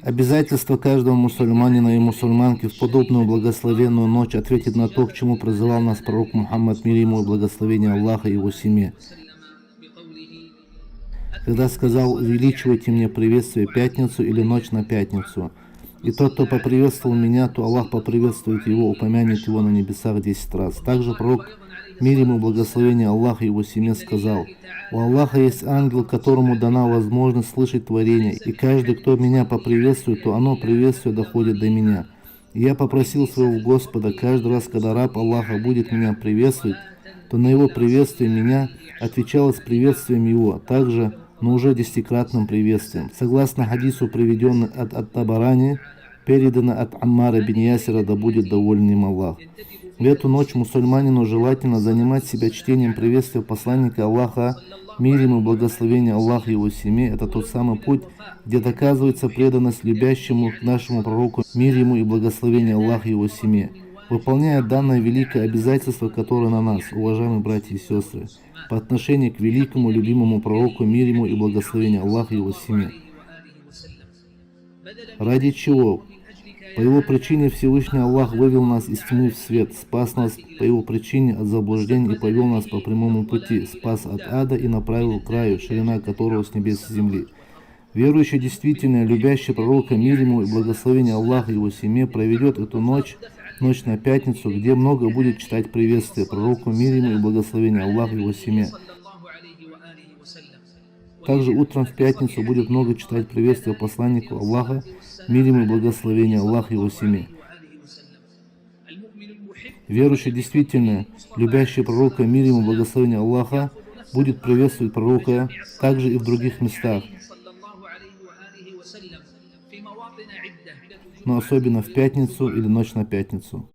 Обязательство каждого мусульманина и мусульманки в подобную благословенную ночь ответить на то, к чему призывал нас пророк Мухаммад, мир ему и благословение Аллаха и его семье, когда сказал: «Увеличивайте мне приветствие пятницу или ночь на пятницу. И тот, кто поприветствовал меня, то Аллах поприветствует его, упомянет его на небесах 10 раз». Также пророк, мир ему и благословение Аллаха и его семье, сказал: «У Аллаха есть ангел, которому дана возможность слышать творение, и каждый, кто меня поприветствует, то оно приветствие доходит до меня. И я попросил своего Господа, каждый раз, когда раб Аллаха будет меня приветствовать, то на его приветствие меня отвечалось приветствием его, также, но уже 10-кратным приветствием». Согласно хадису, приведенный от Ат-Табарани, передано от Аммара бин Ясира, да будет доволен им Аллах. В эту ночь мусульманину желательно занимать себя чтением приветствия посланника Аллаха, мир ему и благословение Аллаха и его семье. Это тот самый путь, где доказывается преданность любящему нашему пророку, мир ему и благословение Аллаха и его семье. Выполняя данное великое обязательство, которое на нас, уважаемые братья и сестры, по отношению к великому любимому пророку, мир ему и благословение Аллаха и его семье. Ради чего? По его причине Всевышний Аллах вывел нас из тьмы в свет, спас нас по его причине от заблуждения и повел нас по прямому пути, спас от ада и направил к краю, ширина которого с небес и земли. Верующий, действительно любящий пророка, мир ему и благословение Аллаха и его семье, проведет эту ночь на пятницу, где много будет читать приветствие пророку, мир ему и благословение Аллаха и его семье. Также утром в пятницу будет много читать приветствие посланнику Аллаха, мир ему и благословение Аллаха и его семье. Верующий, действительно любящий пророка, мир ему и благословение Аллаха, будет приветствовать пророка также и в других местах, но особенно в пятницу или ночь на пятницу.